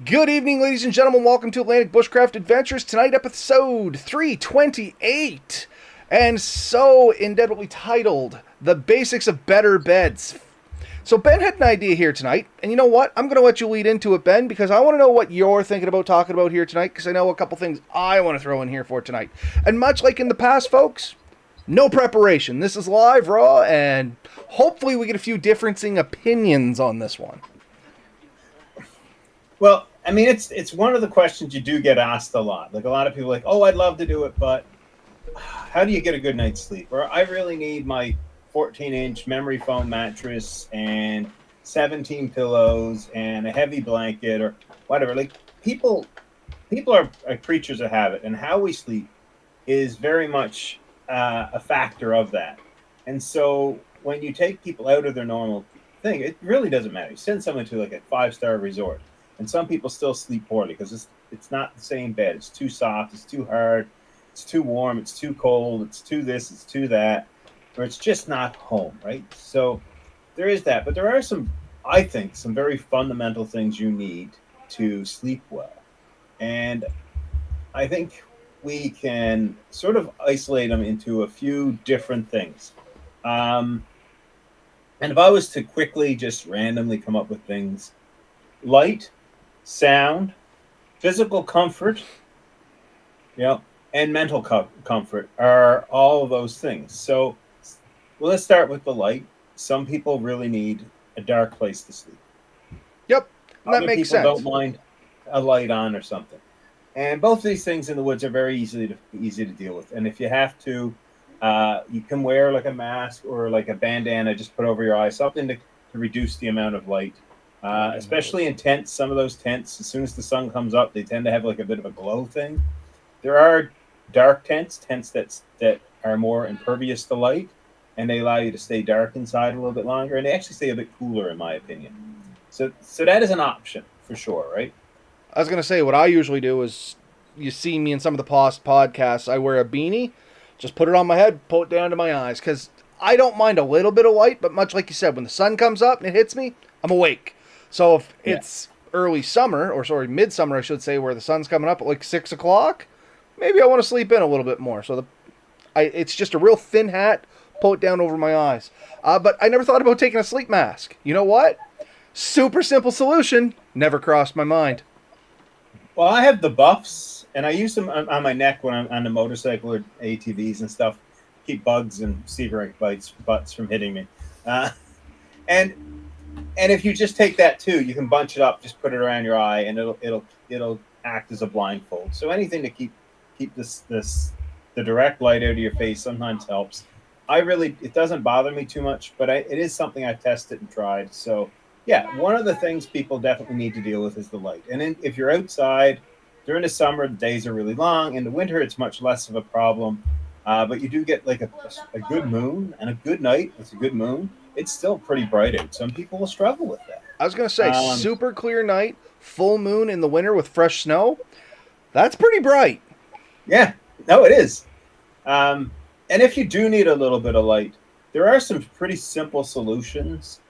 Good evening, ladies and gentlemen. Welcome to Atlantic Bushcraft Adventures. Tonight, episode 328, and so indelibly titled The Basics of Better Beds. So, Ben had an idea here tonight, and you know what? I'm going to let you lead into it, Ben, because I want to know what you're thinking about talking about here tonight, because I know a couple things I want to throw in here for tonight. And much like in the past, folks, no preparation. This is live, raw, and hopefully we get a few differencing opinions on this one. Well, I mean, it's one of the questions you do get asked a lot. Like a lot of people, are like, oh, I'd love to do it, but how do you get a good night's sleep? Or I really need my 14-inch memory foam mattress and 17 pillows and a heavy blanket or whatever. Like people are creatures of habit, and how we sleep is very much a factor of that. And so when you take people out of their normal thing, it really doesn't matter. You send someone to like a five-star resort, and some people still sleep poorly because it's not the same bed. It's too soft. It's too hard. It's too warm. It's too cold. It's too this. It's too that. Or it's just not home, right? So there is that. But there are some, I think, some very fundamental things you need to sleep well. And I think we can sort of isolate them into a few different things. Um, and if I was to quickly just randomly come up with things, light, sound, physical comfort, you know, and mental comfort are all of those things. So well, let's start with the light. Some people really need a dark place to sleep. Yep, that Other makes people don't sense. mind a light on or something. And both of these things in the woods are very easy to deal with. And if you have to, you can wear like a mask or like a bandana just put over your eyes, something to reduce the amount of light. Especially in tents, some of those tents, as soon as the sun comes up, they tend to have like a bit of a glow thing. There are dark tents, that are more impervious to light, and they allow you to stay dark inside a little bit longer, and they actually stay a bit cooler, in my opinion. So that is an option for sure, right? I was gonna say what I usually do is you see me in some of the past podcasts. I wear a beanie, just put it on my head, pull it down to my eyes, because I don't mind a little bit of light. But much like you said, when the sun comes up and it hits me, I'm awake. So if Yeah. it's early summer, or sorry, midsummer, I should say, where the sun's coming up at like 6 o'clock, maybe I want to sleep in a little bit more. So it's just a real thin hat, pull it down over my eyes. But I never thought about taking a sleep mask. You know what? Super simple solution. Never crossed my mind. Well, I have the buffs, and I use them on my neck when I'm on the motorcycle or ATVs and stuff. Keep bugs and sea snake butts from hitting me. Uh, and and if you just take that too, you can bunch it up, just put it around your eye, and it'll act as a blindfold. So anything to keep this the direct light out of your face sometimes helps. It doesn't bother me too much, but it is something I've tested and tried. So yeah, one of the things people definitely need to deal with is the light. And if you're outside during the summer, the days are really long. In the winter, it's much less of a problem. But you do get like a good moon and a good night with a good moon. It's still pretty bright out. Some people will struggle with that. I was gonna say, Um, super clear night, full moon in the winter with fresh snow. That's pretty bright. yeah, no, it is. Um, and if you do need a little bit of light, there are some pretty simple solutions.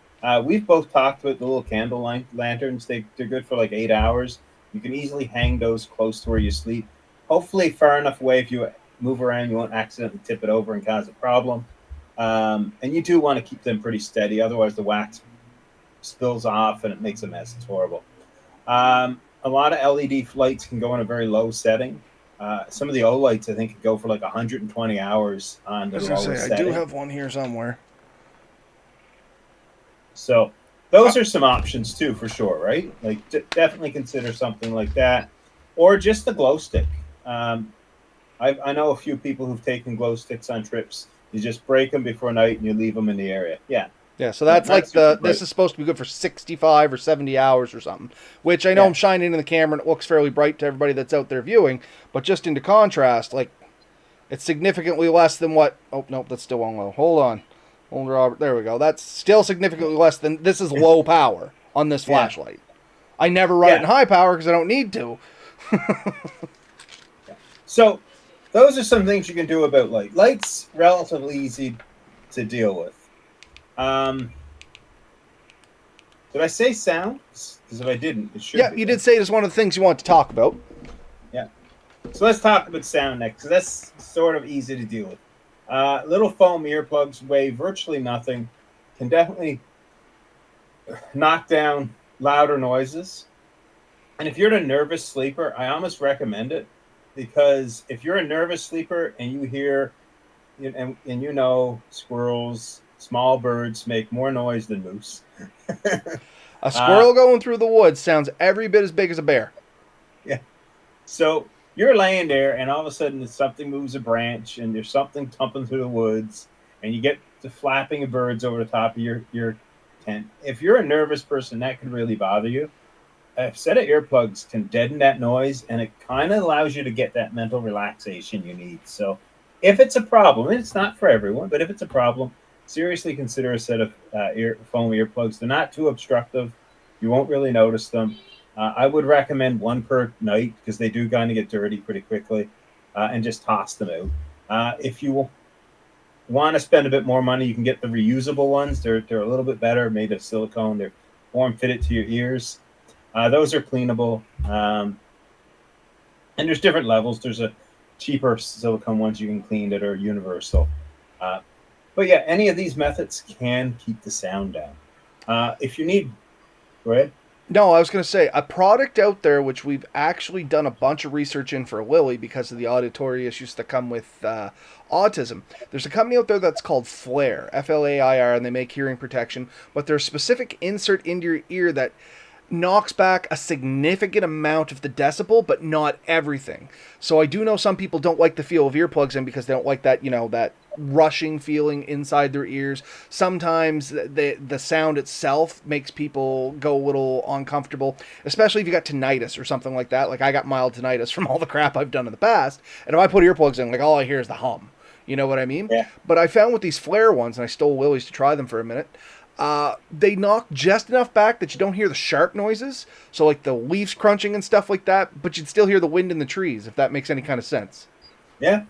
We've both talked about the little candle lanterns. They're good for like 8 hours. You can easily hang those close to where you sleep. Hopefully, far enough away if you move around, you won't accidentally tip it over and cause a problem. And you do want to keep them pretty steady, otherwise the wax spills off and it makes a mess. It's horrible. A lot of LED lights can go in a very low setting. Some of the O lights, I think, can go for like 120 hours on I the was gonna lowest say, I do setting. have one here somewhere. So those are some options too, for sure, right? Like definitely consider something like that, or just the glow stick. Um, I know a few people who've taken glow sticks on trips. You just break them before night and you leave them in the area. Yeah, Yeah, so that's not like super this bright. is supposed to be good for 65 or 70 hours or something, which I know Yeah, I'm shining in the camera and it looks fairly bright to everybody that's out there viewing, but just into contrast, like it's significantly less than what. Oh nope, that's still on low. Hold on, hold Robert. There we go. That's still significantly less than this is low power on this yeah, flashlight. I never run it yeah, in high power because I don't need to. yeah. So those are some things you can do about light. Light's relatively easy to deal with. Um, Did I say sound? Because if I didn't, it should Yeah, be. you did say it is one of the things you want to talk about. Yeah. So let's talk about sound next, because that's sort of easy to deal with. Little foam earplugs weigh virtually nothing, can definitely knock down louder noises. And if you're a nervous sleeper, I almost recommend it, because if you're a nervous sleeper and you hear, and you know, squirrels, small birds make more noise than moose. A uh, squirrel going through the woods sounds every bit as big as a bear. yeah. So you're laying there, and all of a sudden something moves a branch, and there's something thumping through the woods, and you get the flapping of birds over the top of your tent. If you're a nervous person, that could really bother you. A set of earplugs can deaden that noise, and it kind of allows you to get that mental relaxation you need. So, if it's a problem, and it's not for everyone, but if it's a problem, seriously consider a set of foam earplugs. They're not too obstructive. You won't really notice them. I would recommend one per night, because they do kind of get dirty pretty quickly, and just toss them out. If you want to spend a bit more money, you can get the reusable ones. They're a little bit better, made of silicone. They're form fitted to your ears. Those are cleanable. And there's different levels. There's a cheaper silicone ones you can clean that are universal. Uh, but yeah, any of these methods can keep the sound down. If you need, go ahead. No, I was going to say a product out there which we've actually done a bunch of research in for Lily because of the auditory issues that come with autism. There's a company out there that's called Flair, Flair, and they make hearing protection, but there's a specific insert into your ear that knocks back a significant amount of the decibel, but not everything. So I do know some people don't like the feel of earplugs in because they don't like that, that rushing feeling inside their ears. Sometimes the sound itself makes people go a little uncomfortable, especially if you got tinnitus or something like that. Like I got mild tinnitus from all the crap I've done in the past, and if I put earplugs in, like all I hear is the hum. You know what I mean? Yeah. But I found with these Flair ones, and I stole Willie's to try them for a minute, they knock just enough back that you don't hear the sharp noises, so like the leaves crunching and stuff like that, but you'd still hear the wind in the trees, if that makes any kind of sense. Yeah.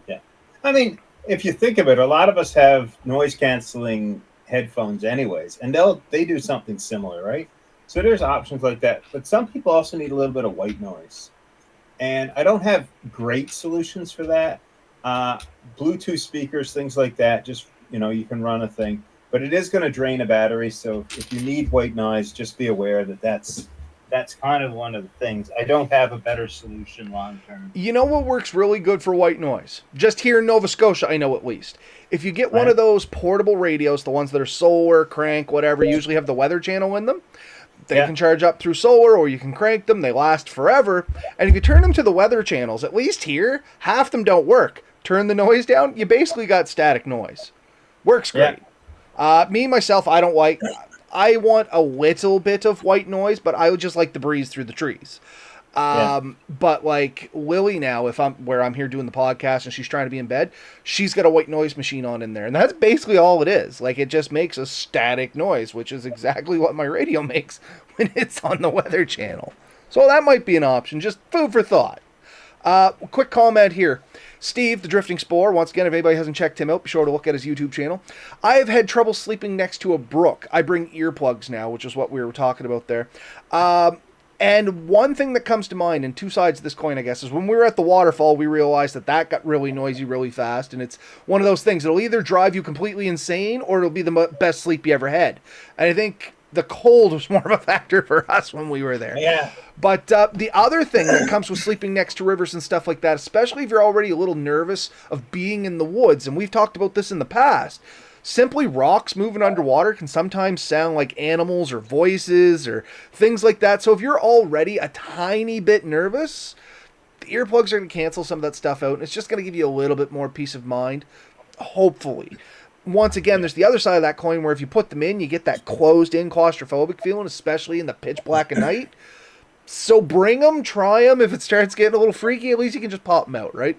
Yeah. I mean, if you think of it, a lot of us have noise canceling headphones anyways, and they do something similar, right? So there's options like that. But some people also need a little bit of white noise. And I don't have great solutions for that. Bluetooth speakers, things like that, just, you can run a thing. But it is going to drain a battery, so if you need white noise, just be aware that that's kind of one of the things. I don't have a better solution long term. You know what works really good for white noise? Just here in Nova Scotia, I know at least. If you get one of those portable radios, the ones that are solar, crank, whatever, usually have the weather channel in them. They can charge up through solar, or you can crank them. They last forever. And if you turn them to the weather channels, at least here, half them don't work. Turn the noise down, you basically got static noise. Works great. Yeah. Me, myself, I don't like... I want a little bit of white noise, but I would just like the breeze through the trees. But like Lily now, if I'm here doing the podcast and she's trying to be in bed, she's got a white noise machine on in there. And that's basically all it is. Like it just makes a static noise, which is exactly what my radio makes when it's on the weather channel. So that might be an option. Just food for thought. Quick comment here. Steve, the Drifting Spore, once again, if anybody hasn't checked him out, be sure to look at his YouTube channel. I have had trouble sleeping next to a brook. I bring earplugs now, which is what we were talking about there. And one thing that comes to mind, and two sides of this coin, I guess, is when we were at the waterfall, we realized that got really noisy really fast. And it's one of those things. It'll either drive you completely insane or it'll be the best sleep you ever had. And I think the cold was more of a factor for us when we were there. Yeah. But the other thing that comes with sleeping next to rivers and stuff like that, especially if you're already a little nervous of being in the woods, and we've talked about this in the past, simply rocks moving underwater can sometimes sound like animals or voices or things like that. So if you're already a tiny bit nervous, the earplugs are going to cancel some of that stuff out, and it's just going to give you a little bit more peace of mind, hopefully. Once again, there's the other side of that coin where if you put them in, you get that closed-in claustrophobic feeling, especially in the pitch black of night. So bring them, try them. If it starts getting a little freaky, at least you can just pop them out, right?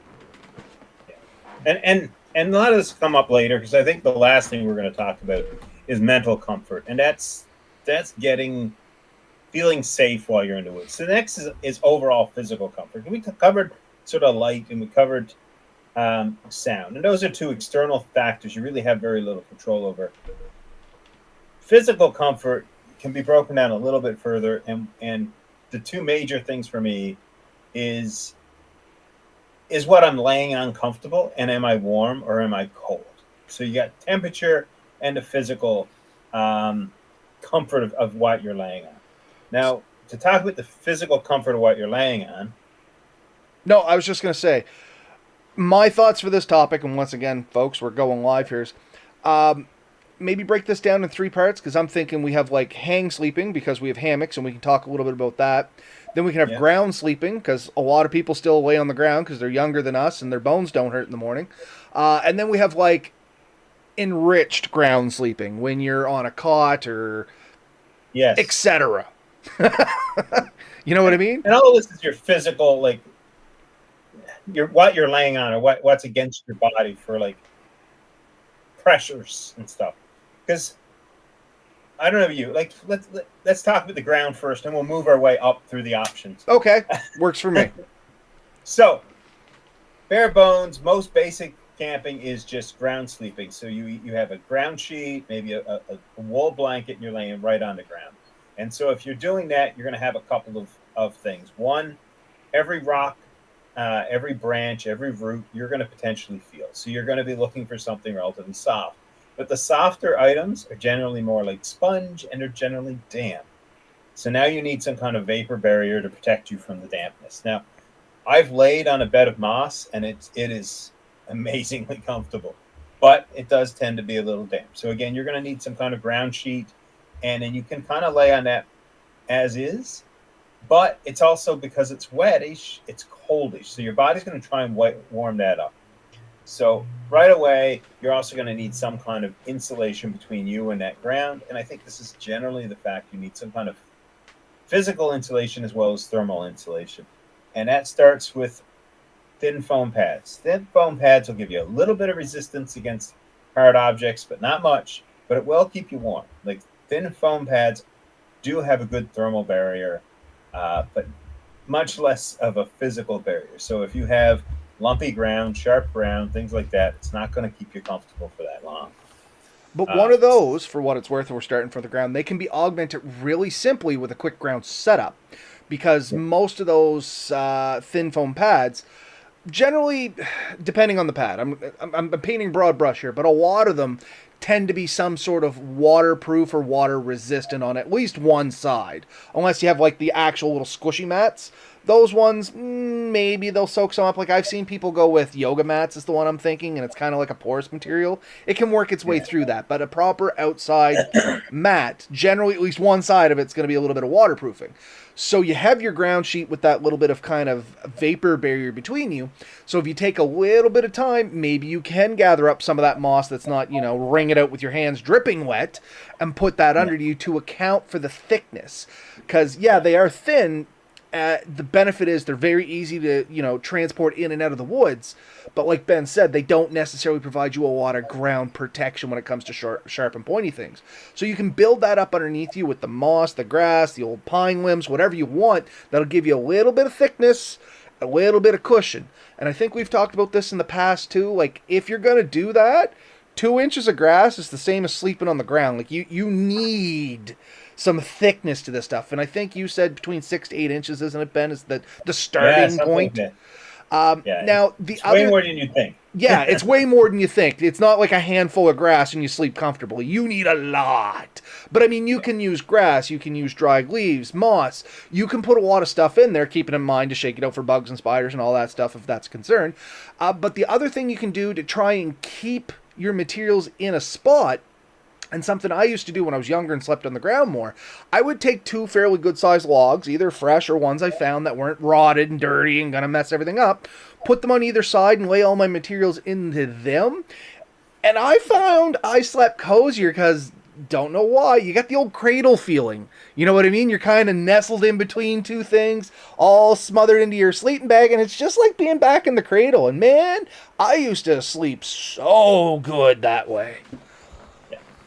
And a lot of this will come up later, because I think the last thing we're going to talk about is mental comfort, and that's feeling safe while you're in the woods. So the next is overall physical comfort. We covered sort of light, and we covered sound, and those are two external factors you really have very little control over. Physical comfort can be broken down a little bit further. And the two major things for me is what I'm laying on comfortable, and am I warm or am I cold? So you got temperature and the physical comfort of what you're laying on. Now, to talk about the physical comfort of what you're laying on. No, I was just going to say, my thoughts for this topic, and once again, folks, we're going live here, is maybe break this down in three parts, because I'm thinking we have like hang sleeping, because we have hammocks, and we can talk a little bit about that. Then we can have ground sleeping, because a lot of people still lay on the ground because they're younger than us and their bones don't hurt in the morning. And then we have like enriched ground sleeping, when you're on a cot or etc. You know what I mean? And all of this is your physical, like what you're laying on, or what's against your body for like pressures and stuff. Because I don't know you, like let's talk about the ground first, and we'll move our way up through the options. Okay, works for me. So, bare bones, most basic camping is just ground sleeping. So you have a ground sheet, maybe a wool blanket, and you're laying right on the ground. And so if you're doing that, you're going to have a couple of things. One, every rock, every branch, every root, you're going to potentially feel. So you're going to be looking for something relatively soft. But the softer items are generally more like sponge, and they're generally damp. So now you need some kind of vapor barrier to protect you from the dampness. Now, I've laid on a bed of moss, and it is amazingly comfortable, but it does tend to be a little damp. So again, you're going to need some kind of ground sheet, and then you can kind of lay on that as is. But it's also, because it's wetish, it's coldish. So your body's going to try and warm that up. So right away, you're also going to need some kind of insulation between you and that ground. And I think this is generally the fact you need some kind of physical insulation as well as thermal insulation. And that starts with thin foam pads. Thin foam pads will give you a little bit of resistance against hard objects, but not much. But it will keep you warm. Like, thin foam pads do have a good thermal barrier, but much less of a physical barrier. So if you have lumpy ground, sharp ground, things like that, it's not going to keep you comfortable for that long. But one of those, for what it's worth, we're starting from the ground, they can be augmented really simply with a quick ground setup, because most of those thin foam pads, generally, depending on the pad, I'm painting broad brush here, but a lot of them tend to be some sort of waterproof or water resistant on at least one side, unless you have like the actual little squishy mats. Those ones, maybe they'll soak some up. Like, I've seen people go with yoga mats is the one I'm thinking, and it's kind of like a porous material. It can work its way through that, but a proper outside mat, generally at least one side of it's going to be a little bit of waterproofing. So you have your ground sheet with that little bit of kind of vapor barrier between you. So if you take a little bit of time, maybe you can gather up some of that moss that's not, wring it out with your hands dripping wet, and put that under you to account for the thickness. Because, they are thin. The benefit is they're very easy to, transport in and out of the woods. But like Ben said, they don't necessarily provide you a lot of ground protection when it comes to sharp and pointy things. So you can build that up underneath you with the moss, the grass, the old pine limbs, whatever you want. That'll give you a little bit of thickness, a little bit of cushion. And I think we've talked about this in the past too. Like, if you're going to do that, 2 inches of grass is the same as sleeping on the ground. Like, you need some thickness to this stuff. And I think you said between 6 to 8 inches, isn't it, Ben, is the starting point? Like now, it's way more than you think. Yeah, it's way more than you think. It's not like a handful of grass and you sleep comfortably. You need a lot. But, I mean, you can use grass. You can use dried leaves, moss. You can put a lot of stuff in there, keeping in mind to shake it out for bugs and spiders and all that stuff if that's a concern. But the other thing you can do to try and keep your materials in a spot, and something I used to do when I was younger and slept on the ground more, I would take 2 fairly good-sized logs, either fresh or ones I found that weren't rotted and dirty and gonna mess everything up, put them on either side and lay all my materials into them. And I found I slept cozier because, don't know why, you got the old cradle feeling. You know what I mean? You're kind of nestled in between 2 things, all smothered into your sleeping bag, and it's just like being back in the cradle. And man, I used to sleep so good that way.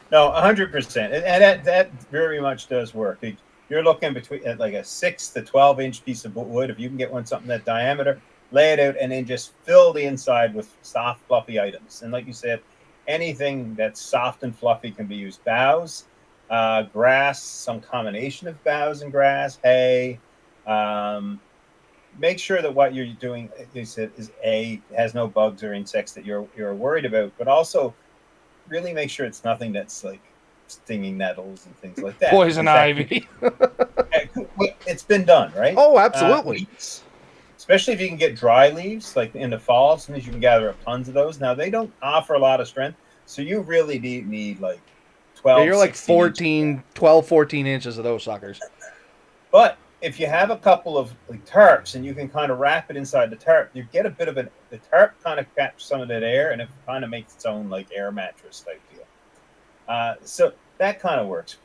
No, 100%, and that very much does work. You're looking between like a 6 to 12-inch piece of wood. If you can get something that diameter, lay it out, and then just fill the inside with soft, fluffy items. And like you said, anything that's soft and fluffy can be used. Boughs, Grass, some combination of boughs and grass, hay. Um, Make sure that what you're doing is has no bugs or insects that you're worried about, but also really make sure it's nothing that's like stinging nettles and things like that, Poison because that can, ivy. it's been done, right? Oh, absolutely. Leaves, especially if you can get dry leaves, like in the fall, as soon as you can gather up tons of those. Now they don't offer a lot of strength, so you really need like Yeah, 12, you're like 16 inches. 12, 14 inches of those suckers. But if you have a couple of like tarps and you can kind of wrap it inside the tarp, you get a bit of the tarp kind of catch some of that air, and it kind of makes its own like air mattress type deal. So that kind of works.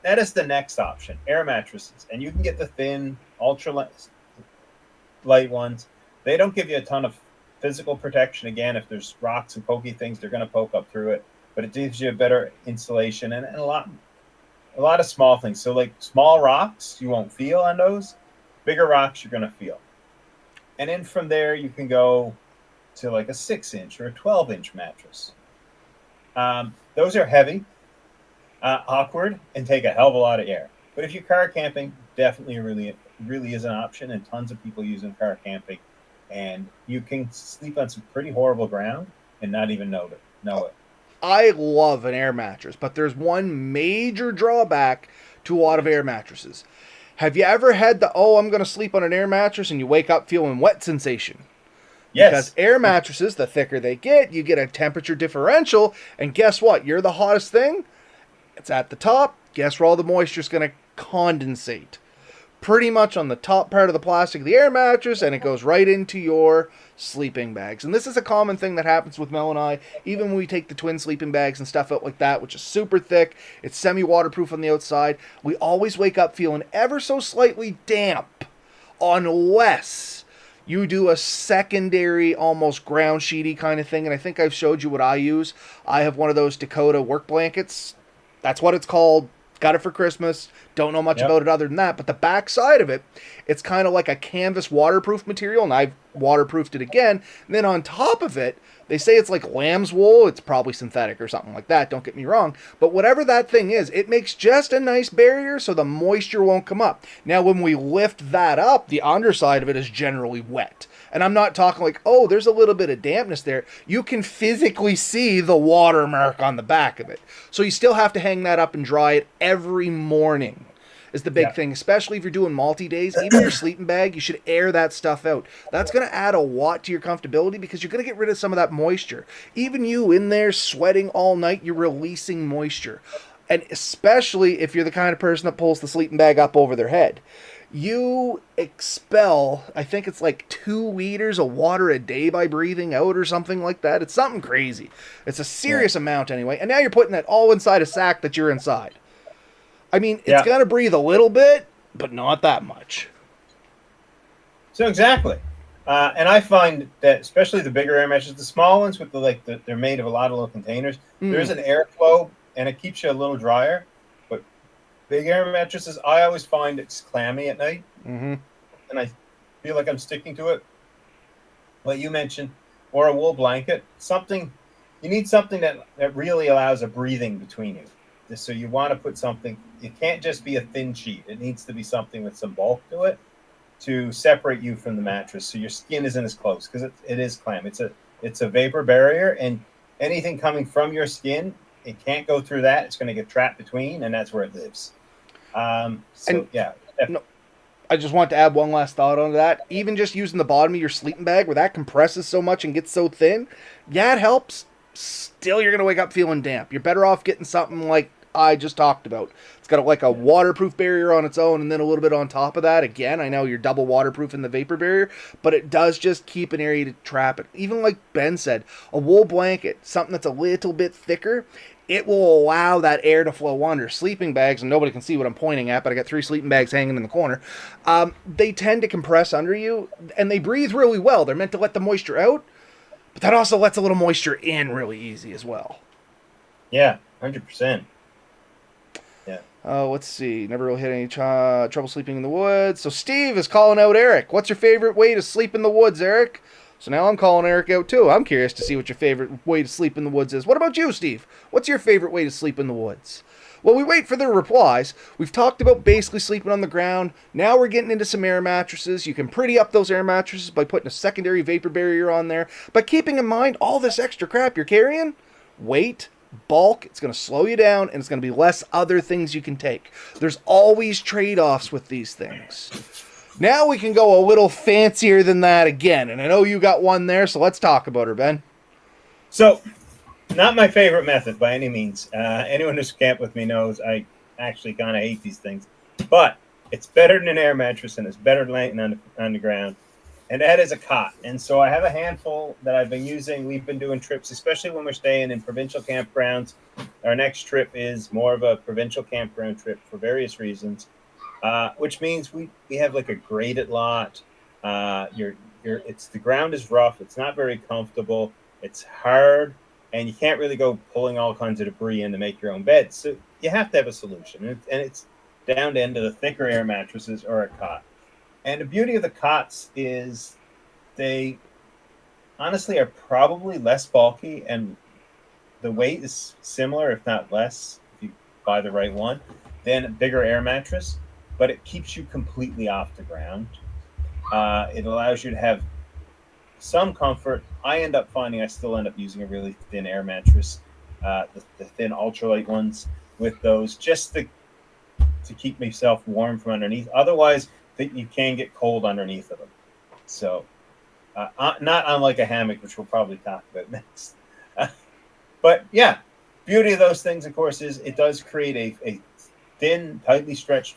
That is the next option, air mattresses, and you can get the thin, ultra light ones. They don't give you a ton of physical protection. Again, if there's rocks and pokey things, they're going to poke up through it, but it gives you a better insulation and a lot of small things. So like small rocks, you won't feel on those. Bigger rocks, you're going to feel. And then from there, you can go to like a 6-inch or a 12-inch mattress. Those are heavy, awkward, and take a hell of a lot of air. But if you're car camping, definitely really is an option, and tons of people using car camping. And you can sleep on some pretty horrible ground and not even know it. I love an air mattress, but there's one major drawback to a lot of air mattresses. Have you ever had I'm going to sleep on an air mattress and you wake up feeling wet sensation? Yes. Because air mattresses, the thicker they get, you get a temperature differential, and guess what? You're the hottest thing. It's at the top. Guess where all the moisture's going to condensate? Pretty much on the top part of the plastic of the air mattress, and it goes right into your sleeping bags. And this is a common thing that happens with Mel and I, even when we take the twin sleeping bags and stuff out like that, which is super thick. It's semi-waterproof on the outside. We always wake up feeling ever so slightly damp, unless you do a secondary, almost ground sheety kind of thing. And I think I've showed you what I use. I have one of those Dakota work blankets. That's what it's called. Got it for Christmas. Don't know much about it other than that. But the back side of it, it's kind of like a canvas waterproof material, and I've waterproofed it again. And then on top of it, they say it's like lamb's wool. It's probably synthetic or something like that. Don't get me wrong. But whatever that thing is, it makes just a nice barrier so the moisture won't come up. Now, when we lift that up, the underside of it is generally wet. And I'm not talking like, oh, there's a little bit of dampness there. You can physically see the watermark on the back of it. So you still have to hang that up and dry it every morning is the big thing, especially if you're doing multi-days. Even your sleeping bag, you should air that stuff out. That's going to add a lot to your comfortability because you're going to get rid of some of that moisture. Even you in there sweating all night, you're releasing moisture. And especially if you're the kind of person that pulls the sleeping bag up over their head. You expel, I think it's like 2 liters of water a day by breathing out or something like that. It's something crazy. It's a serious amount anyway. And now you're putting that all inside a sack that you're inside. I mean, it's going to breathe a little bit, but not that much. So exactly. And I find that especially the bigger air mattresses, the small ones with they're made of a lot of little containers, there's an airflow and it keeps you a little drier. But big air mattresses, I always find it's clammy at night. Mm-hmm. And I feel like I'm sticking to it. Like you mentioned, or a wool blanket, you need something that really allows a breathing between you. So you want to put something, it can't just be a thin sheet. It needs to be something with some bulk to it to separate you from the mattress so your skin isn't as close, because it is clam. It's a vapor barrier, and anything coming from your skin, it can't go through that. It's going to get trapped between, and that's where it lives. No, I just want to add one last thought on that. Even just using the bottom of your sleeping bag where that compresses so much and gets so thin, it helps. Still, you're going to wake up feeling damp. You're better off getting something like I just talked about. It's got like a waterproof barrier on its own and then a little bit on top of that. Again, I know you're double waterproof in the vapor barrier, but it does just keep an area to trap it. Even like Ben said, a wool blanket, something that's a little bit thicker, it will allow that air to flow under. Sleeping bags, and nobody can see what I'm pointing at, but I got 3 sleeping bags hanging in the corner. They tend to compress under you, and they breathe really well. They're meant to let the moisture out, but that also lets a little moisture in really easy as well. Yeah, 100%. Let's see. Never really had any trouble sleeping in the woods. So Steve is calling out Eric. What's your favorite way to sleep in the woods, Eric? So now I'm calling Eric out too. I'm curious to see what your favorite way to sleep in the woods is. What about you, Steve? What's your favorite way to sleep in the woods? While we wait for their replies, we've talked about basically sleeping on the ground. Now we're getting into some air mattresses. You can pretty up those air mattresses by putting a secondary vapor barrier on there, but keeping in mind all this extra crap you're carrying, weight, bulk, it's going to slow you down, and it's going to be less other things you can take. There's always trade-offs with these things. Now we can go a little fancier than that again, and I know you got one there, so let's talk about her, Ben. So, not my favorite method by any means. Anyone who's camped with me knows I actually kind of hate these things. But it's better than an air mattress, and it's better than laying on the ground. And that is a cot. And so I have a handful that I've been using. We've been doing trips, especially when we're staying in provincial campgrounds. Our next trip is more of a provincial campground trip for various reasons, which means we have like a graded lot. The ground is rough. It's not very comfortable. It's hard, and you can't really go pulling all kinds of debris in to make your own bed. So you have to have a solution, and it's down to the thicker air mattresses or a cot. And the beauty of the cots is they honestly are probably less bulky, and the weight is similar, if not less, if you buy the right one, than a bigger air mattress, but it keeps you completely off the ground. It allows you to have some comfort. I still end up using a really thin air mattress, the thin ultralight ones with those, just to keep myself warm from underneath. Otherwise, you can get cold underneath of them. So, not unlike a hammock, which we'll probably talk about next. But yeah, beauty of those things, of course, is it does create a thin, tightly stretched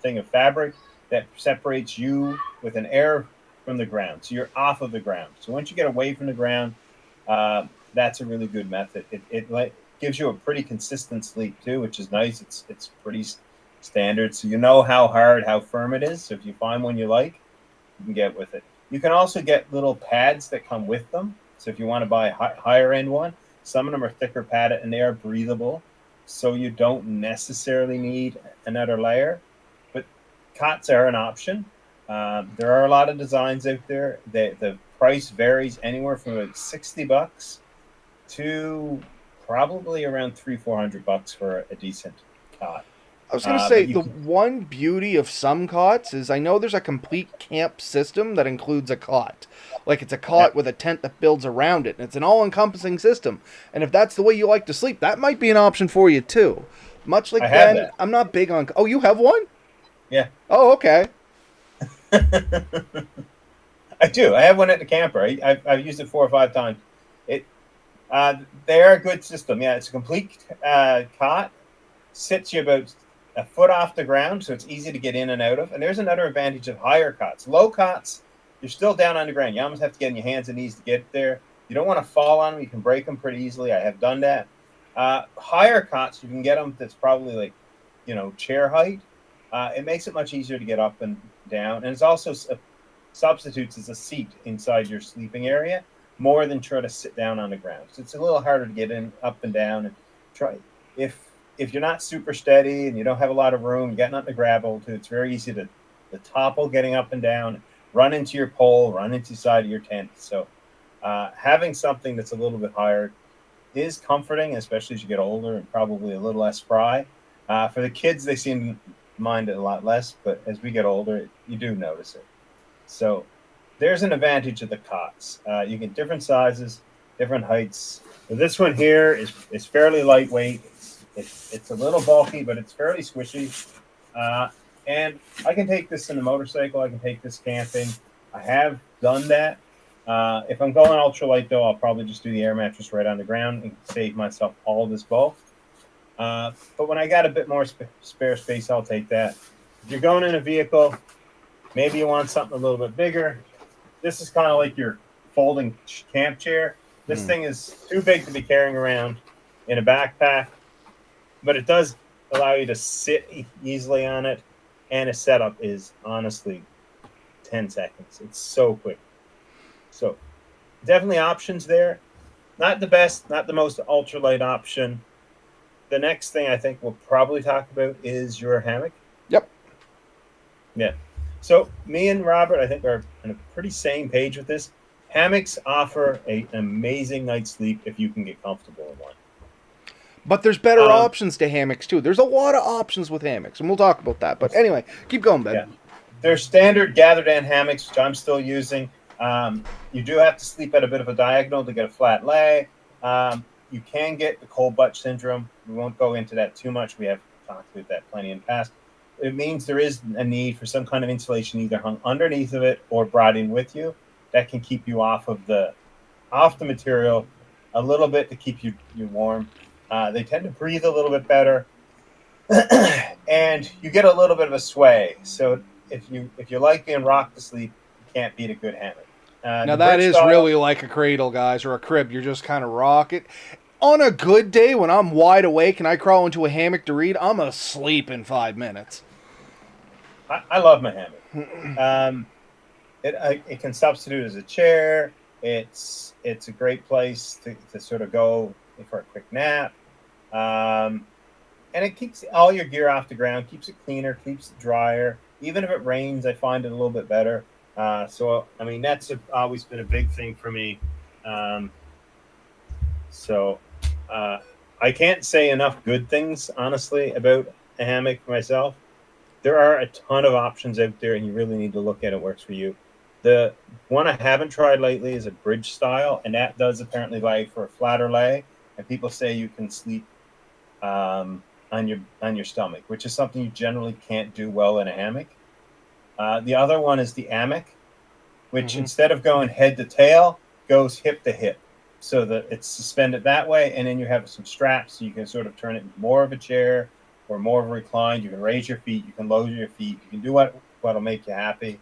thing of fabric that separates you with an air from the ground. So you're off of the ground. So once you get away from the ground, that's a really good method. It gives you a pretty consistent sleep too, which is nice. It's pretty standard. So you know how firm it is. So if you find one you like, you can get with it. You can also get little pads that come with them. So if you want to buy a higher end one, some of them are thicker padded and they are breathable. So you don't necessarily need another layer. But cots are an option. There are a lot of designs out there. The price varies anywhere from about $60 to probably around $300-400 for a decent cot. I was going to say, the one beauty of some cots is I know there's a complete camp system that includes a cot. Like it's a cot with a tent that builds around it, and it's an all-encompassing system. And if that's the way you like to sleep, that might be an option for you too. Much like Ben, I'm not big on... Oh, you have one? Yeah. Oh, okay. I do. I have one at the camper. I've used it 4 or 5 times. They are a good system. Yeah, it's a complete cot. Sits you about a foot off the ground, so it's easy to get in and out of. And there's another advantage of higher cots. Low cots, you're still down on the ground. You almost have to get on your hands and knees to get there. You don't want to fall on them. You can break them pretty easily. I have done that. Higher cots, you can get them that's probably like, chair height. It makes it much easier to get up and down. And it's also substitutes as a seat inside your sleeping area more than try to sit down on the ground. So it's a little harder to get in, up and down. And try if you're not super steady and you don't have a lot of room, you got nothing to grab onto, it's very easy to topple getting up and down, run into your pole, run into the side of your tent. So having something that's a little bit higher is comforting, especially as you get older and probably a little less spry. For the kids, they seem to mind it a lot less, but as we get older, you do notice it. So there's an advantage of the cots. You get different sizes, different heights. So this one here is fairly lightweight. It's a little bulky, but it's fairly squishy. And I can take this in a motorcycle. I can take this camping. I have done that. If I'm going ultralight, though, I'll probably just do the air mattress right on the ground and save myself all this bulk. But when I got a bit more spare space, I'll take that. If you're going in a vehicle, maybe you want something a little bit bigger. This is kind of like your folding camp chair. This thing is too big to be carrying around in a backpack, but it does allow you to sit easily on it, and a setup is honestly 10 seconds. It's so quick. So definitely options there. Not the best, not the most ultralight option. The next thing I think we'll probably talk about is your hammock. Yep. Yeah. So me and Robert, I think, are on a pretty same page with this. Hammocks offer an amazing night's sleep if you can get comfortable in one. But there's better Um, options to hammocks too. There's a lot of options with hammocks, and we'll talk about that. But anyway, keep going, Ben. yeah. There's standard gathered in hammocks, which I'm still using. You do have to sleep at a bit of a diagonal to get a flat lay. You can get the cold butt syndrome. We won't go into that too much. We have talked about that plenty in the past. It means there is a need for some kind of insulation either hung underneath of it or brought in with you that can keep you off the material a little bit to keep you warm. They tend to breathe a little bit better, and you get a little bit of a sway. So if you like being rocked to sleep, you can't beat a good hammock. Now The that bridge is style, really like a cradle, guys, or a crib. You're just kind of rock it. On a good day, when I'm wide awake and I crawl into a hammock to read, I'm asleep in 5 minutes. I love my hammock. It can substitute as a chair. It's a great place to sort of go for a quick nap. And it keeps all your gear off the ground, keeps it cleaner, keeps it drier. Even if it rains, I find it a little bit better. So, I mean, that's always been a big thing for me. Um, so, I can't say enough good things, honestly, about a hammock for myself. There are a ton of options out there, and you really need to look at it works for you. The one I haven't tried lately is a bridge style, and that does apparently lay for a flatter lay. And people say you can sleep on your stomach, which is something you generally can't do well in a hammock. The other one is the hammock, which instead of going head to tail, goes hip to hip, so that it's suspended that way, and then you have some straps so you can sort of turn it more of a chair or more of a recline. You can raise your feet, you can lower your feet, you can do what'll make you happy.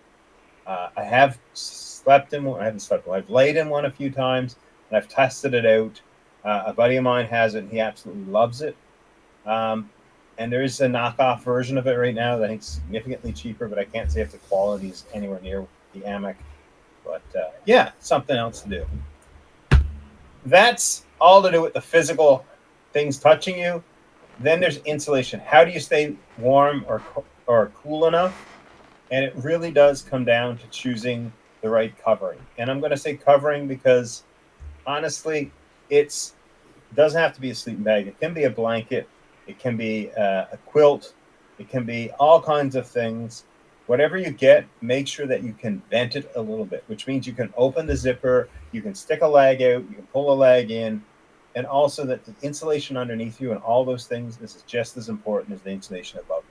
I have slept in one. I haven't slept in one. I've laid in one a few times, and I've tested it out. A buddy of mine has it, and he absolutely loves it. And there is a knockoff version of it right now that I think is significantly cheaper, but I can't say if the quality is anywhere near the hammock. But yeah, something else to do. That's all to do with the physical things touching you. Then there's insulation. How do you stay warm or cool enough? And it really does come down to choosing the right covering. And I'm going to say covering because honestly, it doesn't have to be a sleeping bag. It can be a blanket. It can be a quilt. It can be all kinds of things. Whatever you get, make sure that you can vent it a little bit, which means you can open the zipper, you can stick a leg out, you can pull a leg in, and also that the insulation underneath you and all those things is just as important as the insulation above you.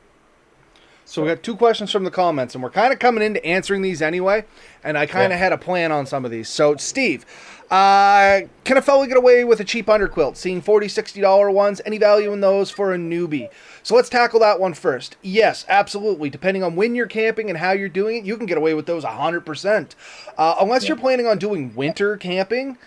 So we got 2 questions from the comments, and we're kind of coming into answering these anyway, and I kind of had a plan on some of these. So, Steve, can a fella get away with a cheap underquilt? Seeing $40, $60 ones, any value in those for a newbie? So let's tackle that one first. Yes, absolutely. Depending on when you're camping and how you're doing it, you can get away with those 100%. Unless you're planning on doing winter camping,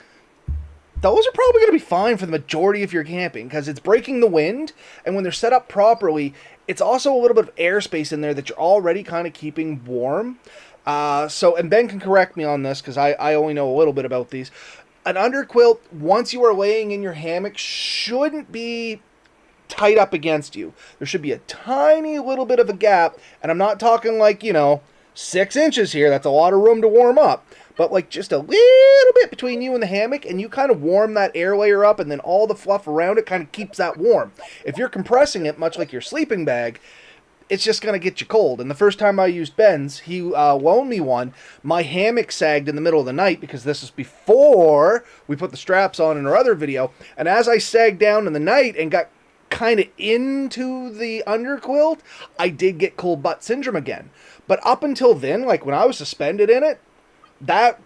those are probably going to be fine for the majority of your camping because it's breaking the wind, and when they're set up properly, it's also a little bit of airspace in there that you're already kind of keeping warm. And Ben can correct me on this because I only know a little bit about these. An underquilt, once you are laying in your hammock, shouldn't be tight up against you. There should be a tiny little bit of a gap, and I'm not talking like, 6 inches here. That's a lot of room to warm up. But like just a little bit between you and the hammock, and you kind of warm that air layer up, and then all the fluff around it kind of keeps that warm. If you're compressing it, much like your sleeping bag, it's just going to get you cold. And the first time I used Ben's, he loaned me one. My hammock sagged in the middle of the night because this is before we put the straps on in our other video. And as I sagged down in the night and got kind of into the underquilt, I did get cold butt syndrome again. But up until then, like when I was suspended in it, that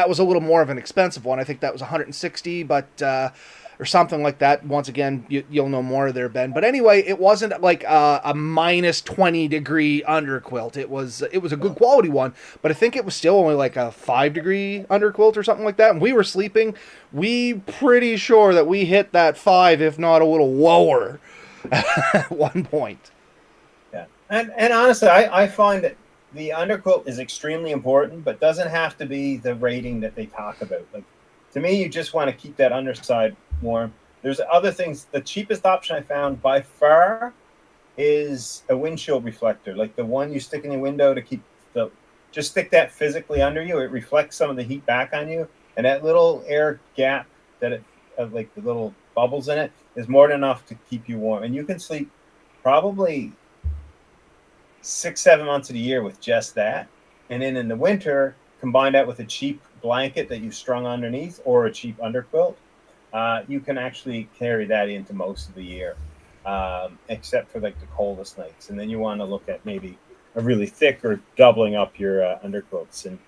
was a little more of an expensive one. I think that was 160, but or something like that. Once again, you'll know more there, Ben. But anyway, it wasn't like a minus 20-degree underquilt. It was a good quality one, but I think it was still only like a 5-degree underquilt or something like that. And we were sleeping. We pretty sure that we hit that 5, if not a little lower, at one point. Yeah, and honestly, I find that the underquilt is extremely important, but doesn't have to be the rating that they talk about. Like, to me, you just want to keep that underside warm. There's other things. The cheapest option I found by far is a windshield reflector, like the one you stick in your window to keep just stick that physically under you. It reflects some of the heat back on you, and that little air gap like the little bubbles in it is more than enough to keep you warm. And you can sleep probably 6, 7 months of the year with just that. And then in the winter, combine that with a cheap blanket that you've strung underneath or a cheap underquilt. You can actually carry that into most of the year, except for like the coldest nights. And then you want to look at maybe a really thick or doubling up your underquilts. And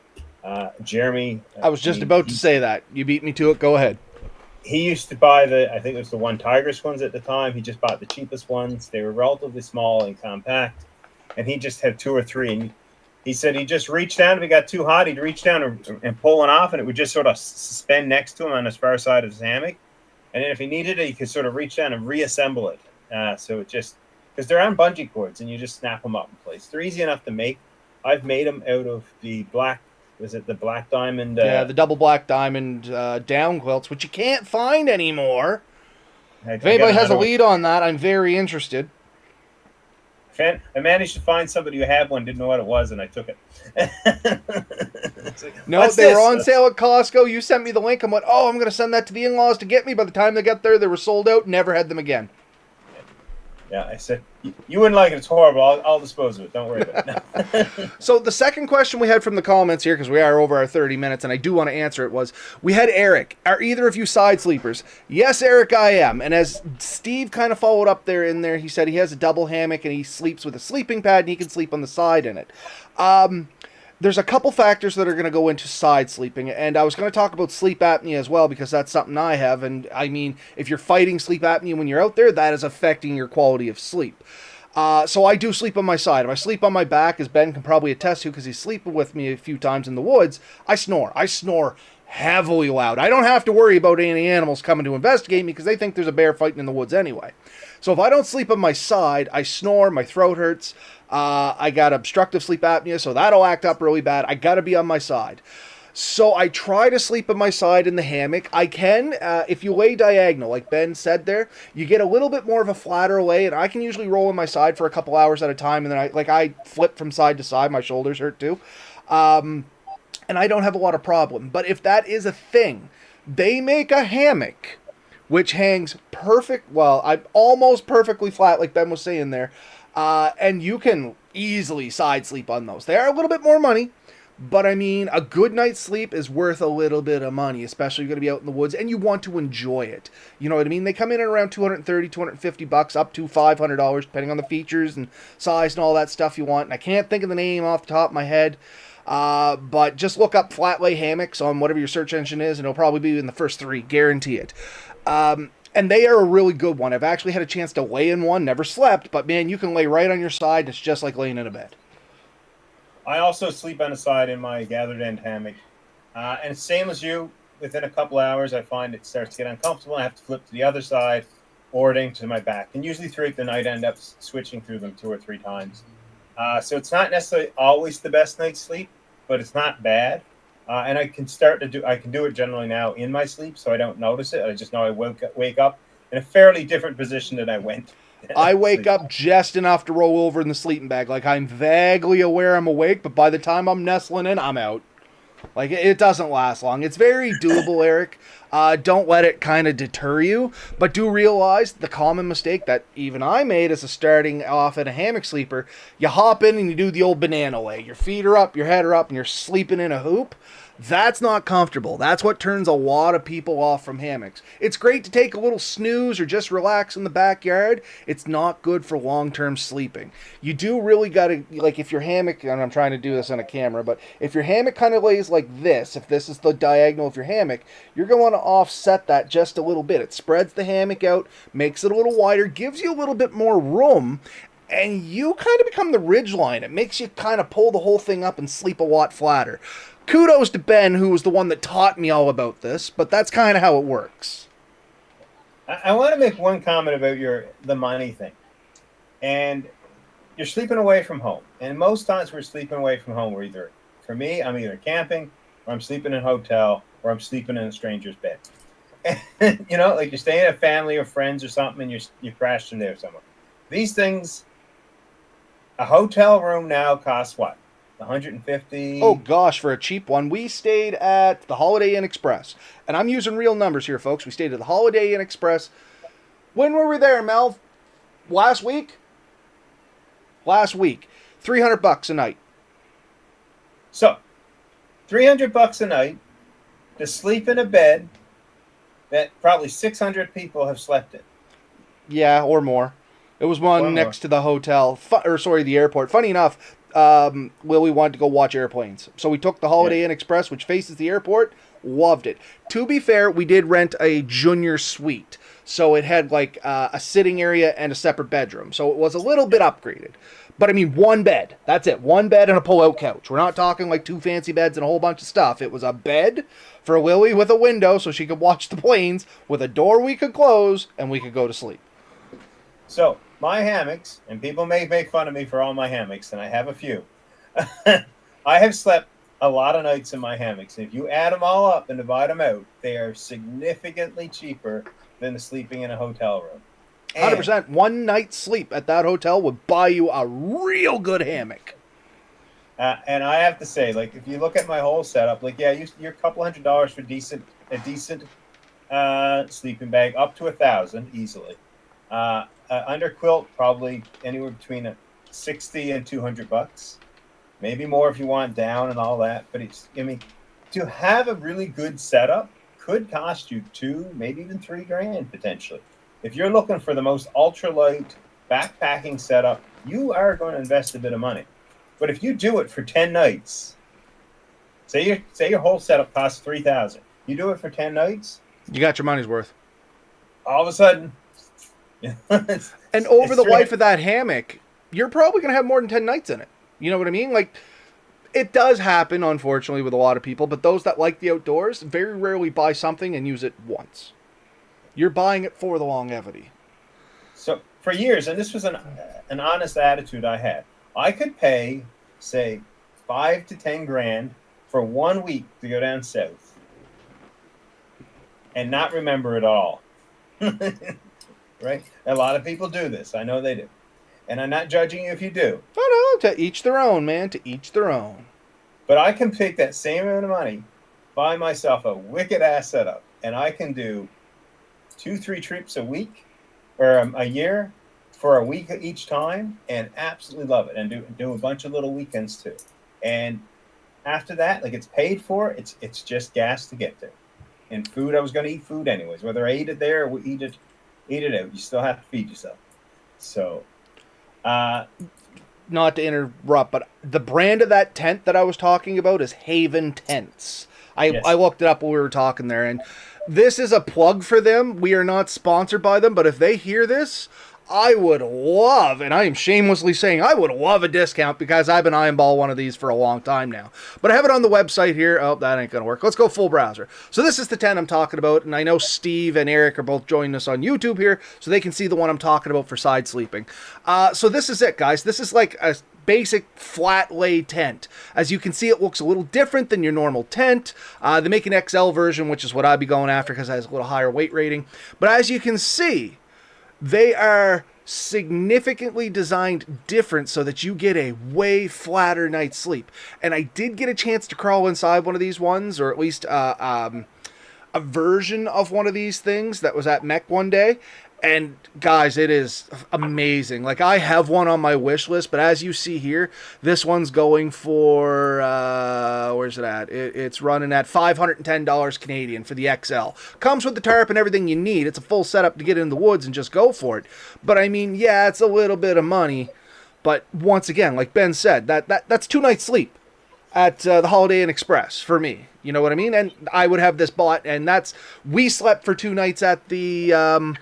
Jeremy, I was just about to say that. You beat me to it. Go ahead. He used to buy I think it was the One Tigris ones at the time. He just bought the cheapest ones. They were relatively small and compact. And he just had 2 or 3. And he said he just reached down. If it got too hot, he'd reach down and pull one off, and it would just sort of suspend next to him on his far side of his hammock. And then if he needed it, he could sort of reach down and reassemble it. So it just, because they're on bungee cords, and you just snap them up in place. They're easy enough to make. I've made them out of the black, was it the black diamond? Yeah, the double black diamond down quilts, which you can't find anymore. If anybody has a lead on that, I'm very interested. I managed to find somebody who had one, didn't know what it was, and I took it. No, they were on sale at Costco. You sent me the link. I'm like, oh, I'm going to send that to the in-laws to get me. By the time they got there, they were sold out. Never had them again. Yeah, I said, you wouldn't like it. It's horrible. I'll dispose of it. Don't worry about it. So the second question we had from the comments here, because we are over our 30 minutes, and I do want to answer it, was, we had Eric. Are either of you side sleepers? Yes, Eric, I am. And as Steve kind of followed up there, he said he has a double hammock, and he sleeps with a sleeping pad, and he can sleep on the side in it. There's a couple factors that are going to go into side sleeping, and I was going to talk about sleep apnea as well, because that's something I have, and I mean, if you're fighting sleep apnea when you're out there, that is affecting your quality of sleep. So I do sleep on my side. If I sleep on my back, as Ben can probably attest to, because he's sleeping with me a few times in the woods, I snore. I snore heavily loud. I don't have to worry about any animals coming to investigate me, because they think there's a bear fighting in the woods anyway. So if I don't sleep on my side, I snore, my throat hurts, I got obstructive sleep apnea, so that'll act up really bad. I gotta be on my side. So I try to sleep on my side in the hammock. I can, if you lay diagonal, like Ben said there, you get a little bit more of a flatter lay, and I can usually roll on my side for a couple hours at a time, and then I flip from side to side. My shoulders hurt too. And I don't have a lot of problem. But if that is a thing, they make a hammock which hangs almost perfectly flat, like Ben was saying there. And you can easily side sleep on those. They are a little bit more money, but I mean, a good night's sleep is worth a little bit of money, especially if you're going to be out in the woods and you want to enjoy it. You know what I mean? They come in at around $230, $250, up to $500, depending on the features and size and all that stuff you want. And I can't think of the name off the top of my head. But just look up flat lay hammocks on whatever your search engine is, and it'll probably be in the first 3, guarantee it. And they are a really good one. I've actually had a chance to lay in one, never slept, but man, you can lay right on your side. It's just like laying in a bed. I also sleep on the side in my gathered end hammock. And same as you, within a couple hours, I find it starts to get uncomfortable. I have to flip to the other side or to my back. And usually throughout the night, I end up switching through them 2 or 3 times. So it's not necessarily always the best night's sleep, but it's not bad. And I can do it generally now in my sleep, so I don't notice it. I just know I wake up in a fairly different position than I went. I wake up just enough to roll over in the sleeping bag. Like, I'm vaguely aware I'm awake, but by the time I'm nestling in, I'm out. Like, it doesn't last long. It's very doable, Eric. Don't let it kind of deter you, but do realize the common mistake that even I made as a starting off at a hammock sleeper. You hop in and you do the old banana lay. Your feet are up, your head are up, and you're sleeping in a hoop. That's not comfortable. That's what turns a lot of people off from hammocks. It's great to take a little snooze or just relax in the backyard. It's not good for long-term sleeping. You do really got to, like, if your hammock, and I'm trying to do this on a camera, but if your hammock kind of lays like this, if this is the diagonal of your hammock, you're going to want to offset that just a little bit. It spreads the hammock out, makes it a little wider, gives you a little bit more room, and you kind of become the ridgeline. It makes you kind of pull the whole thing up and sleep a lot flatter. Kudos to Ben, who was the one that taught me all about this, but that's kind of how it works. I want to make one comment about the money thing. And you're sleeping away from home. And most times we're sleeping away from home. For me, I'm either camping, or I'm sleeping in a hotel, or I'm sleeping in a stranger's bed. You know, like you're staying at family or friends or something, and you crashed in there somewhere. These things, a hotel room now costs what? 150. Oh gosh, for a cheap one, we stayed at the Holiday Inn Express, and I'm using real numbers here, folks. We stayed at the Holiday Inn Express. When were we there, Mel? Last week. Last week, $300 a night. So, $300 a night to sleep in a bed that probably 600 people have slept in. Yeah, or more. It was one next to the hotel, the airport. Funny enough, Lily wanted to go watch airplanes. So we took the Holiday Inn Express, which faces the airport. Loved it. To be fair, we did rent a junior suite. So it had like a sitting area and a separate bedroom. So it was a little bit upgraded. But I mean, one bed. That's it. One bed and a pull-out couch. We're not talking like 2 fancy beds and a whole bunch of stuff. It was a bed for Lily with a window so she could watch the planes, with a door we could close, and we could go to sleep. So, my hammocks, and people may make fun of me for all my hammocks, and I have a few. I have slept a lot of nights in my hammocks. And if you add them all up and divide them out, they are significantly cheaper than the sleeping in a hotel room. 100%. One night's sleep at that hotel would buy you a real good hammock. And I have to say, like, if you look at my whole setup, like, yeah, you're a couple $100 for a decent sleeping bag, up to $1,000 easily. Under quilt, probably anywhere between $60 and $200, maybe more if you want down and all that. But to have a really good setup could cost you $2, maybe even $3 potentially. If you're looking for the most ultralight backpacking setup, you are going to invest a bit of money. But if you do it for 10 nights, say your whole setup costs $3,000, you do it for 10 nights, you got your money's worth. All of a sudden, and over the life of that hammock, you're probably going to have more than 10 nights in it. You know what I mean? Like, it does happen, unfortunately, with a lot of people, but those that like the outdoors very rarely buy something and use it once. You're buying it for the longevity. So for years, and this was an honest attitude I had, I could pay, say, $5 to $10 for 1 week to go down south and not remember it all. Right? A lot of people do this. I know they do. And I'm not judging you if you do. No, to each their own, man. To each their own. But I can take that same amount of money, buy myself a wicked-ass setup, and I can do 2-3 trips a week or a year for a week each time and absolutely love it, and do a bunch of little weekends too. And after that, like, it's paid for, it's just gas to get there. And food, I was going to eat food anyways, whether I eat it there or eat it out. You still have to feed yourself. So, not to interrupt, but the brand of that tent that I was talking about is Haven Tents. I looked it up while we were talking there, and this is a plug for them. We are not sponsored by them, but if they hear this, I would love, and I am shamelessly saying I would love a discount, because I've been eyeballing one of these for a long time now. But I have it on the website here. Oh, that ain't going to work. Let's go full browser. So this is the tent I'm talking about, and I know Steve and Eric are both joining us on YouTube here, so they can see the one I'm talking about for side sleeping. So this is it, guys. This is like a basic flat lay tent. As you can see, it looks a little different than your normal tent. They make an XL version, which is what I'd be going after because it has a little higher weight rating. But as you can see, they are significantly designed different so that you get a way flatter night's sleep. And I did get a chance to crawl inside one of these ones, or at least a version of one of these things that was at Mech one day. And guys, it is amazing. Like, I have one on my wish list, but as you see here, this one's going for, where's it at? It's running at $510 Canadian for the XL. Comes with the tarp and everything you need. It's a full setup to get in the woods and just go for it. But I mean, yeah, it's a little bit of money. But once again, like Ben said, that's 2 nights sleep at the Holiday Inn Express for me. You know what I mean? And I would have this bought, and we slept for 2 nights at the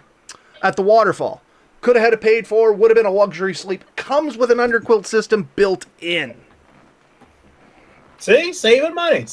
waterfall. Could have had it paid for, would have been a luxury sleep. Comes with an underquilt system built in. See? Saving money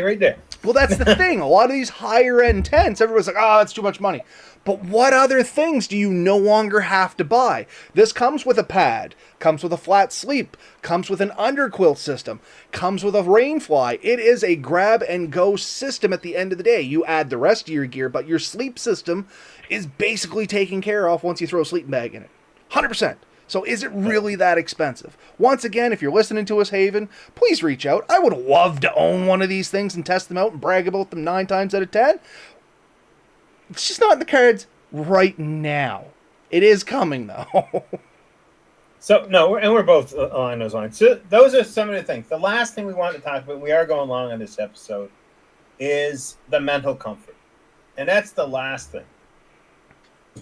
right there. Well, that's the thing. A lot of these higher end tents, everyone's like, oh, that's too much money. But what other things do you no longer have to buy? This comes with a pad, comes with a flat sleep, comes with an underquilt system, comes with a rainfly. It is a grab and go system at the end of the day. You add the rest of your gear, but your sleep system is basically taken care of once you throw a sleeping bag in it. 100%. So is it really that expensive? Once again, if you're listening to us, Haven, please reach out. I would love to own one of these things and test them out and brag about them 9 times out of 10. It's just not in the cards right now. It is coming, though. So, no, we're both along those lines. So those are some of the things. The last thing we want to talk about, we are going long on this episode, is the mental comfort. And that's the last thing.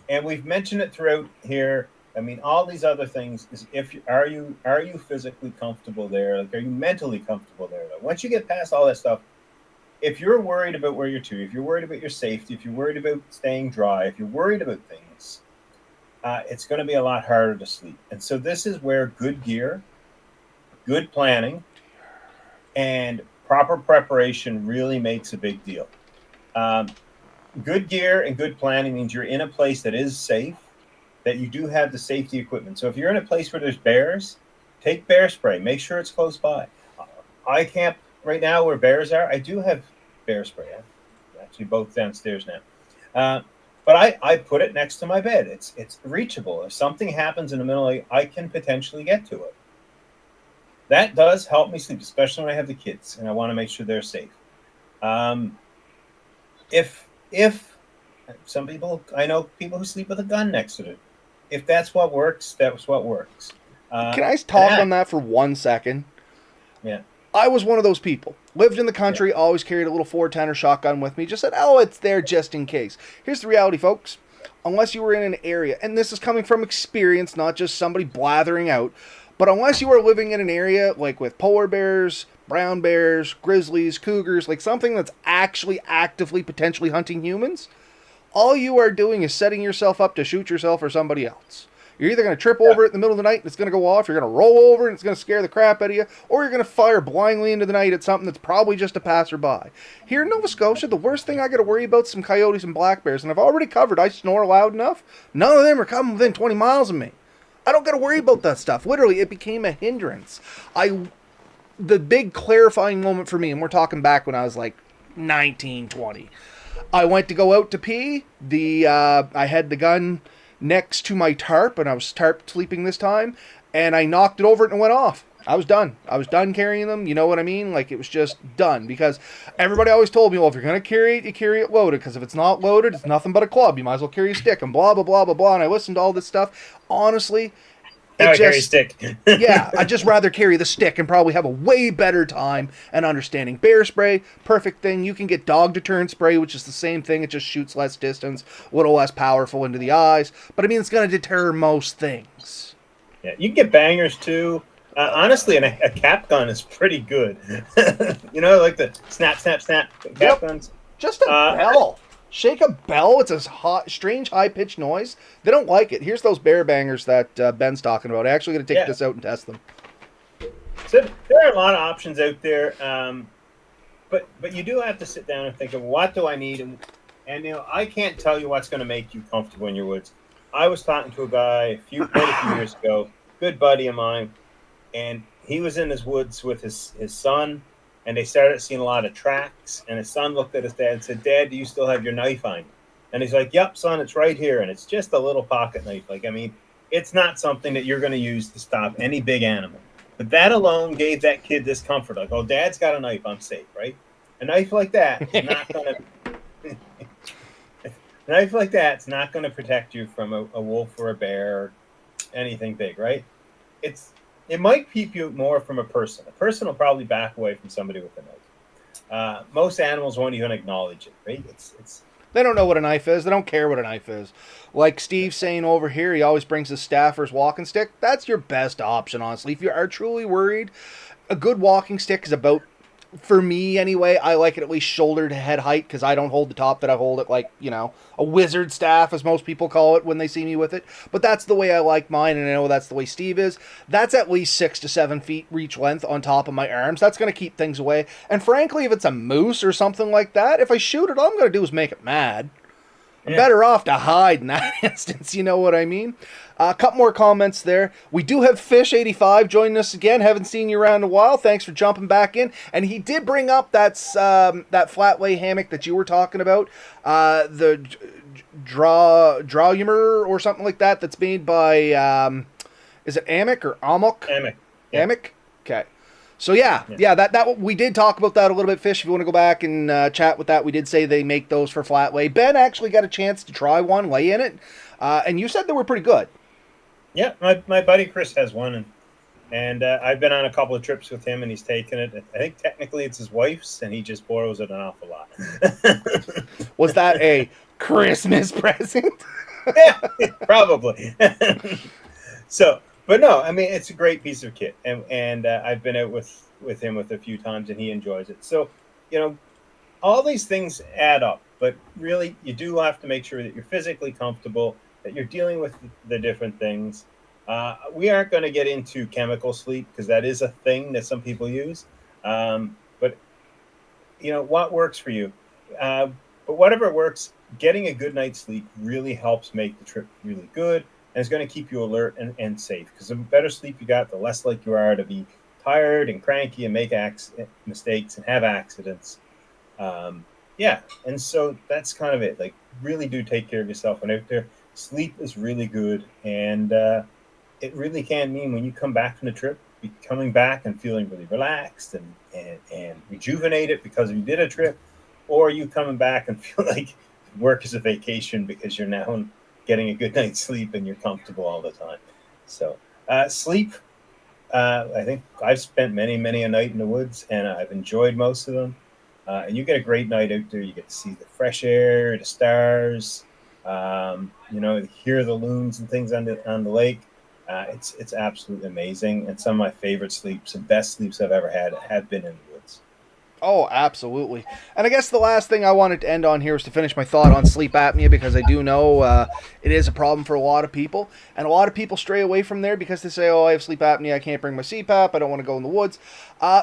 And we've mentioned it throughout here. I mean, all these other things is are you physically comfortable there? Like, are you mentally comfortable there? Like, once you get past all that stuff, if you're worried about where you're to, if you're worried about your safety, if you're worried about staying dry, if you're worried about things, it's going to be a lot harder to sleep. And so this is where good gear, good planning, and proper preparation really makes a big deal. Good gear and good planning means you're in a place that is safe, that you do have the safety equipment. So if you're in a place where there's bears, take bear spray. Make sure it's close by. I camp right now where bears are. I do have bear spray. Actually, both downstairs now. But I put it next to my bed. It's reachable. If something happens in the middle of the night, I can potentially get to it. That does help me sleep, especially when I have the kids and I want to make sure they're safe. If some people, I know people who sleep with a gun next to it. If that's what works, that's what works. Can I talk on that for 1 second? Yeah. I was one of those people. Lived in the country, always carried a little 410 or shotgun with me. Just said, oh, it's there just in case. Here's the reality, folks. Unless you were in an area, and this is coming from experience, not just somebody blathering out, but unless you are living in an area like with polar bears, brown bears, grizzlies, cougars, like something that's actually actively potentially hunting humans, all you are doing is setting yourself up to shoot yourself or somebody else. You're either going to trip over it in the middle of the night and it's going to go off, you're going to roll over and it's going to scare the crap out of you, or you're going to fire blindly into the night at something that's probably just a passerby. Here in Nova Scotia, the worst thing I got to worry about is some coyotes and black bears, and I've already covered I snore loud enough. None of them are coming within 20 miles of me. I don't got to worry about that stuff. Literally, it became a hindrance. The big clarifying moment for me, and we're talking back when I was like 19, 20. I went to go out to pee. I had the gun next to my tarp, and I was tarp sleeping this time, and I knocked it over and it went off. I was done. I was done carrying them. You know what I mean? Like, it was just done, because everybody always told me, well, if you're going to carry it, you carry it loaded, because if it's not loaded, it's nothing but a club. You might as well carry a stick, and blah, blah, blah, blah, blah. And I listened to all this stuff. Honestly, carry a stick. Yeah, I'd just rather carry the stick and probably have a way better time and understanding. Bear spray, perfect thing. You can get dog deterrent spray, which is the same thing. It just shoots less distance, a little less powerful into the eyes. But I mean, it's going to deter most things. Yeah, you can get bangers too. Honestly, a cap gun is pretty good. You know, like the snap, snap, snap cap guns. Just a bell. Shake a bell. It's a strange, high-pitched noise. They don't like it. Here's those bear bangers that Ben's talking about. I actually got to take this out and test them. So there are a lot of options out there, but you do have to sit down and think of, what do I need? And you know, I can't tell you what's going to make you comfortable in your woods. I was talking to a guy quite a few years ago, good buddy of mine, and he was in his woods with his son. And they started seeing a lot of tracks. And his son looked at his dad and said, "Dad, do you still have your knife on you?" And he's like, "Yep, son, it's right here." And it's just a little pocket knife. Like, I mean, it's not something that you're going to use to stop any big animal. But that alone gave that kid this comfort. Like, oh, Dad's got a knife, I'm safe, right? A knife like that is not going to... A knife like that's not going to protect you from a wolf or a bear or anything big, right? It might keep you more from a person. A person will probably back away from somebody with a knife. Most animals won't even acknowledge it, right? They don't know what a knife is. They don't care what a knife is. Like Steve's saying over here, he always brings his staff or his walking stick. That's your best option, honestly. If you are truly worried, a good walking stick is about, for me anyway, I like it at least shoulder to head height, because I don't hold the top that I hold it like, you know, a wizard staff, as most people call it when they see me with it. But that's the way I like mine, and I know that's the way Steve is. That's at least 6 to 7 feet reach length on top of my arms. That's going to keep things away. And frankly, if it's a moose or something like that, if I shoot it, all I'm going to do is make it mad. I'm better off to hide in that instance, you know what I mean? A couple more comments there. We do have Fish85 joining us again. Haven't seen you around in a while. Thanks for jumping back in. And he did bring up that flat lay hammock that you were talking about. The Drawumer or something like that, that's made by Is it Amic or Amok? Amic. Yeah. Amic? Okay. So yeah, that we did talk about that a little bit, Fish. If you want to go back and chat with that, we did say they make those for flat lay. Ben actually got a chance to try one, lay in it, and you said they were pretty good. Yeah, my buddy Chris has one, and I've been on a couple of trips with him, and he's taken it. I think technically it's his wife's, and he just borrows it an awful lot. Was that a Christmas present? Yeah, probably. So, but no, I mean, it's a great piece of kit, and I've been out with him with a few times, and he enjoys it. So, all these things add up, but really, you do have to make sure that you're physically comfortable, that you're dealing with the different things. We aren't going to get into chemical sleep because that is a thing that some people use. But what works for you. But whatever works, getting a good night's sleep really helps make the trip really good, and it's going to keep you alert and safe. Because the better sleep you got, the less like you are to be tired and cranky and make mistakes and have accidents. And so that's kind of it. Like, really do take care of yourself when out there. Sleep is really good, and it really can mean when you come back from the trip, be coming back and feeling really relaxed and rejuvenated because you did a trip, or you coming back and feel like work is a vacation because you're now getting a good night's sleep and you're comfortable all the time. So sleep, I think I've spent many a night in the woods, and I've enjoyed most of them. And you get a great night out there. You get to see the fresh air, the stars, hear the loons and things on the lake. It's absolutely amazing. And some of my favorite sleeps and best sleeps I've ever had have been in the woods. Oh, absolutely. And I guess the last thing I wanted to end on here is to finish my thought on sleep apnea, because I do know it is a problem for a lot of people. And a lot of people stray away from there because they say, oh, I have sleep apnea, I can't bring my CPAP, I don't want to go in the woods.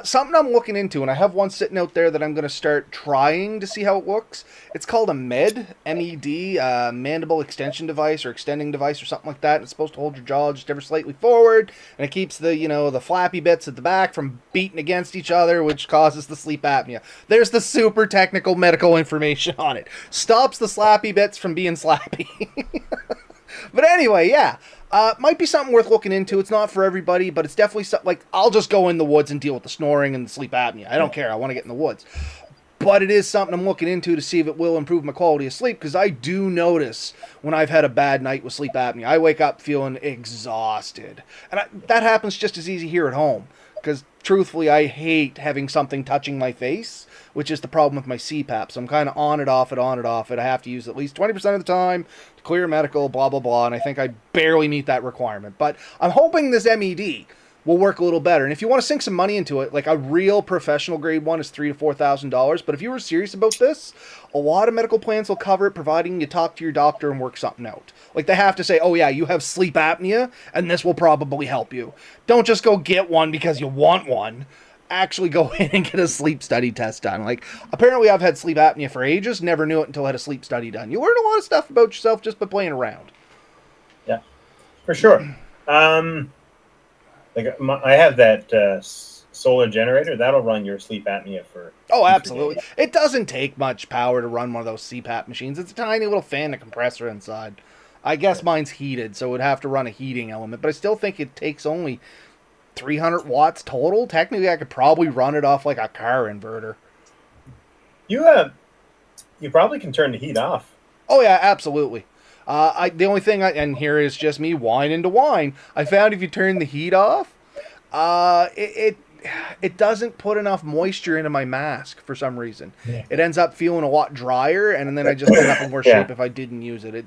Something I'm looking into, and I have one sitting out there that I'm going to start trying to see how it looks. It's called a MED, M-E-D, mandible extension device or extending device or something like that. And it's supposed to hold your jaw just ever slightly forward, and it keeps the flappy bits at the back from beating against each other, which causes the sleep apnea. There's the super technical medical information on it. Stops the slappy bits from being slappy. But anyway, yeah. Might be something worth looking into. It's not for everybody, but it's definitely something like, I'll just go in the woods and deal with the snoring and the sleep apnea. I don't care. I want to get in the woods. But it is something I'm looking into to see if it will improve my quality of sleep, because I do notice when I've had a bad night with sleep apnea, I wake up feeling exhausted. And that happens just as easy here at home, because truthfully, I hate having something touching my face, which is the problem with my CPAP. So I'm kind of on it, off it. I have to use it at least 20% of the time to clear medical, blah, blah, blah. And I think I barely meet that requirement. But I'm hoping this MED will work a little better. And if you want to sink some money into it, like a real professional grade one is $3,000 to $4,000. But if you were serious about this, a lot of medical plans will cover it, providing you talk to your doctor and work something out. Like, they have to say, oh yeah, you have sleep apnea, and this will probably help you. Don't just go get one because you want one. Actually go in and get a sleep study test done. Like, apparently I've had sleep apnea for ages, never knew it until I had a sleep study done. You learn a lot of stuff about yourself just by playing around. Yeah, for sure. I have that solar generator that'll run your sleep apnea for. Oh, absolutely. It doesn't take much power to run one of those CPAP machines. It's a tiny little fan and compressor inside. I guess mine's heated, so it would have to run a heating element, but I still think it takes only 300 watts total. Technically, I could probably run it off like a car inverter. You probably can turn the heat off. Oh yeah, absolutely. The only thing, and here is just me whining to whine, I found if you turn the heat off, it doesn't put enough moisture into my mask for some reason. Yeah. It ends up feeling a lot drier, and then I just end up in worse shape if I didn't use it.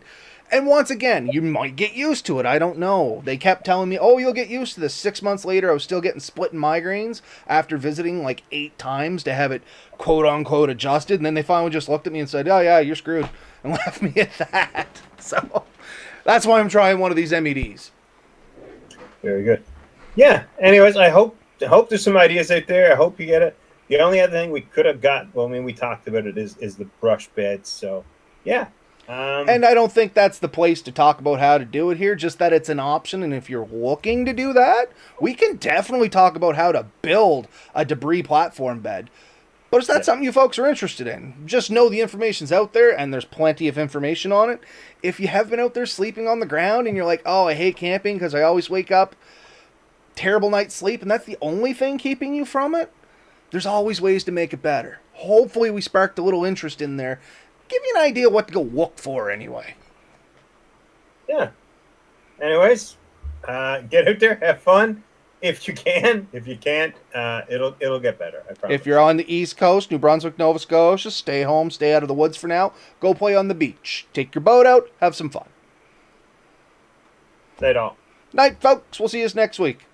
And once again, you might get used to it. I don't know. They kept telling me, oh, you'll get used to this. 6 months later, I was still getting split migraines after visiting like 8 times to have it quote-unquote adjusted. And then they finally just looked at me and said, oh, yeah, you're screwed. And left me at that. So that's why I'm trying one of these MEDs. Very good. Yeah. Anyways, I hope there's some ideas out there. I hope you get it. The only other thing we could have got, well, I mean, we talked about it, is the brush beds. So, yeah. And I don't think that's the place to talk about how to do it here, just that it's an option. And if you're looking to do that, we can definitely talk about how to build a debris platform bed. But it's not something you folks are interested in. Just know the information's out there, and there's plenty of information on it. If you have been out there sleeping on the ground, and you're like, oh, I hate camping because I always wake up, terrible night's sleep, and that's the only thing keeping you from it, there's always ways to make it better. Hopefully we sparked a little interest in there. Give you an idea what to go look for anyway. Yeah. Anyways, get out there, have fun. If you can. If you can't, it'll get better. I promise. If you're on the East Coast, New Brunswick, Nova Scotia, stay home, stay out of the woods for now. Go play on the beach. Take your boat out, have some fun. Night all. Night, folks. We'll see you next week.